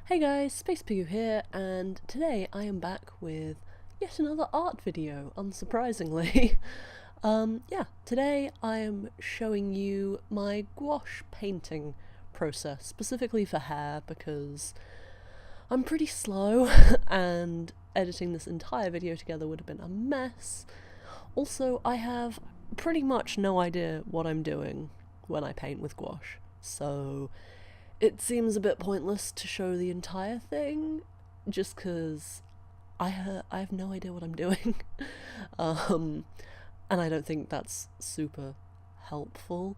Hey guys, SpacePigguArt here, and today I am back with yet another art video, unsurprisingly. Today I am showing you my gouache painting process, specifically for hair, because I'm pretty slow, and editing this entire video together would have been a mess. Also, I have pretty much no idea what I'm doing when I paint with gouache, so it seems a bit pointless to show the entire thing, just because I have no idea what I'm doing, um, and I don't think that's super helpful.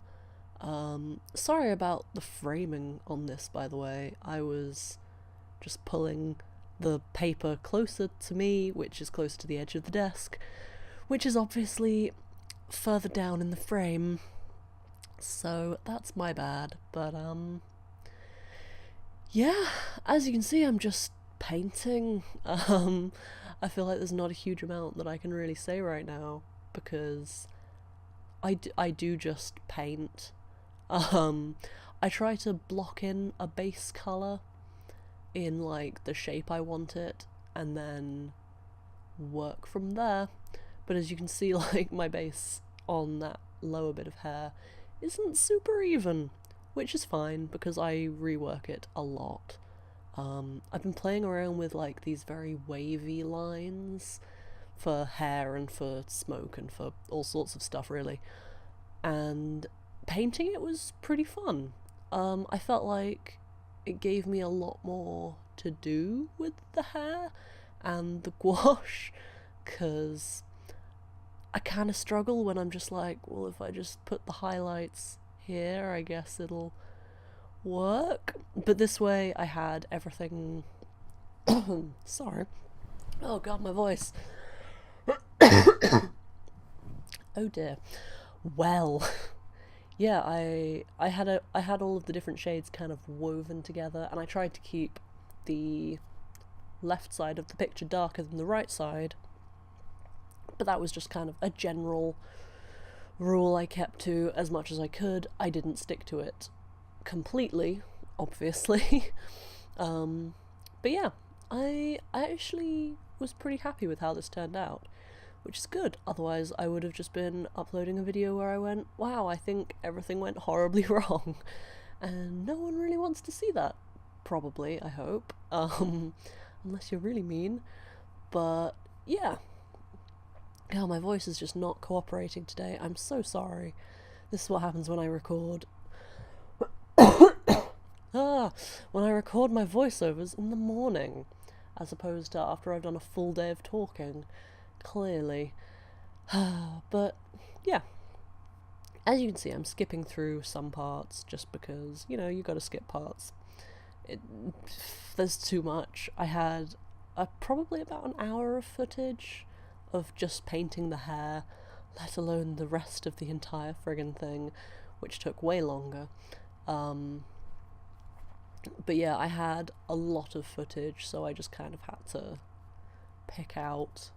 Sorry about the framing on this, by the way. I was just pulling the paper closer to me, which is closer to the edge of the desk, which is obviously further down in the frame. So that's my bad, but yeah, as you can see, I'm just painting. I feel like there's not a huge amount that I can really say right now because I do just paint. I try to block in a base colour in like the shape I want it and then work from there. But as you can see, like my base on that lower bit of hair isn't super even, which is fine because I rework it a lot. I've been playing around with like these very wavy lines for hair and for smoke and for all sorts of stuff really, and painting it was pretty fun. I felt like it gave me a lot more to do with the hair and the gouache, because I kind of struggle when I'm just like, well, if I just put the highlights here, I guess it'll work. But this way I had everything. Sorry. Oh god, my voice. Oh dear. Well, yeah, I had all of the different shades kind of woven together, and I tried to keep the left side of the picture darker than the right side. But that was just kind of a general rule I kept to as much as I could. I didn't stick to it completely, obviously. But yeah, I actually was pretty happy with how this turned out, which is good. Otherwise, I would have just been uploading a video where I went, wow, I think everything went horribly wrong. And no one really wants to see that, probably, I hope. Unless you're really mean. But yeah. God, my voice is just not cooperating today. I'm so sorry. This is what happens when I record. When I record my voiceovers in the morning, as opposed to after I've done a full day of talking. Clearly. But, yeah. As you can see, I'm skipping through some parts just because, you know, you gotta skip parts. There's too much. I had probably about an hour of footage of just painting the hair, let alone the rest of the entire friggin' thing, which took way longer. But yeah, I had a lot of footage, so I just kind of had to pick out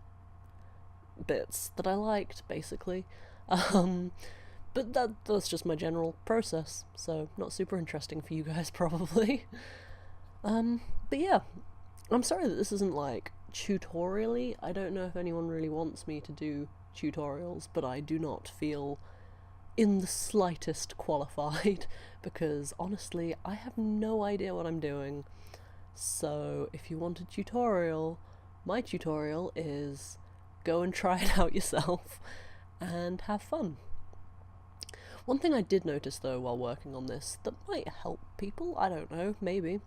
bits that I liked, basically. But that's just my general process, so not super interesting for you guys, probably. But yeah, I'm sorry that this isn't like tutorial-y. I don't know if anyone really wants me to do tutorials, but I do not feel in the slightest qualified because honestly I have no idea what I'm doing. So if you want a tutorial, my tutorial is go and try it out yourself and have fun. One thing I did notice though while working on this that might help people, I don't know, maybe.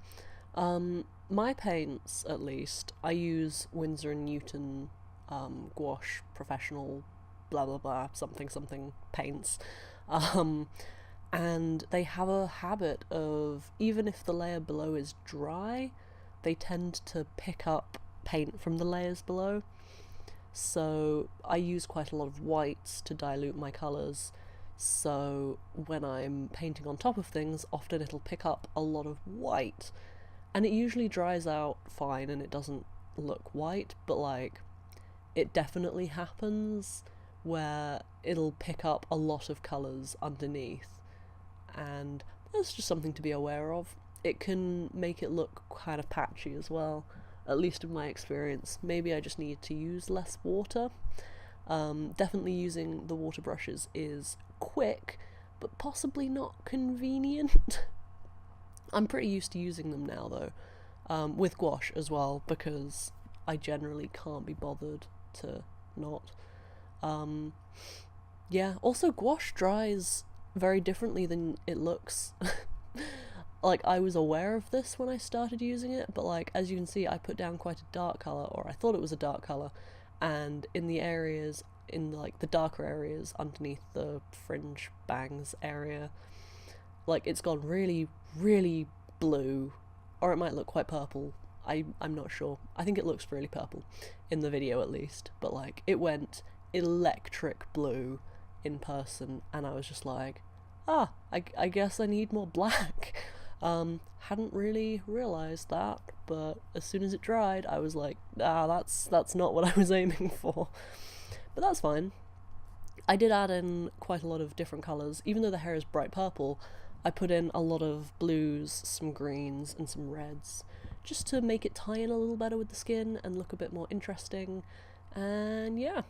My paints, at least, I use Winsor & Newton gouache professional blah blah blah something something paints, and they have a habit of, even if the layer below is dry, they tend to pick up paint from the layers below. So I use quite a lot of whites to dilute my colours, so when I'm painting on top of things, often it'll pick up a lot of white, and it usually dries out fine and it doesn't look white, but like it definitely happens where it'll pick up a lot of colours underneath, and that's just something to be aware of. it can make it look kind of patchy as well, at least in my experience. Maybe I just need to use less water. Definitely using the water brushes is quick, but possibly not convenient. I'm pretty used to using them now though, with gouache as well, because I generally can't be bothered to not. Yeah, also gouache dries very differently than it looks. Like, I was aware of this when I started using it, but like, as you can see, I put down quite a dark colour, or I thought it was a dark colour, and in the areas, in like the darker areas underneath the fringe bangs area, like it's gone really, really blue, or it might look quite purple. I'm not sure. I think it looks really purple, in the video at least, but like, it went electric blue in person, and I was just like, I guess I need more black. Hadn't really realised that, but as soon as it dried, I was like, that's not what I was aiming for. But that's fine. I did add in quite a lot of different colours. Even though the hair is bright purple, I put in a lot of blues, some greens, and some reds, just to make it tie in a little better with the skin and look a bit more interesting. And yeah.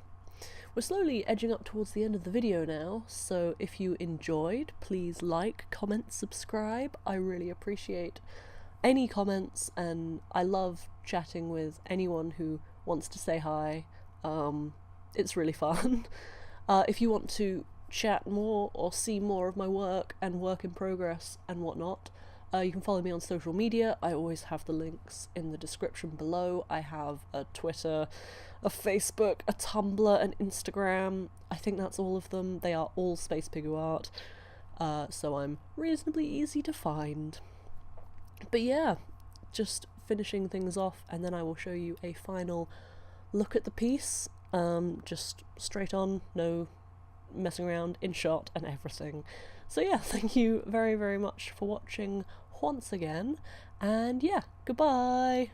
We're slowly edging up towards the end of the video now, so if you enjoyed, please like, comment, subscribe. I really appreciate any comments, and I love chatting with anyone who wants to say hi. It's really fun. If you want to chat more or see more of my work and work in progress and whatnot, you can follow me on social media. I always have the links in the description below. I have a Twitter, a Facebook, a Tumblr, an Instagram. I think that's all of them. They are all SpacePigguArt, so I'm reasonably easy to find. But yeah, just finishing things off, and then I will show you a final look at the piece, just straight on, no messing around, in shot and everything. So yeah, thank you very, very much for watching once again, and yeah, goodbye!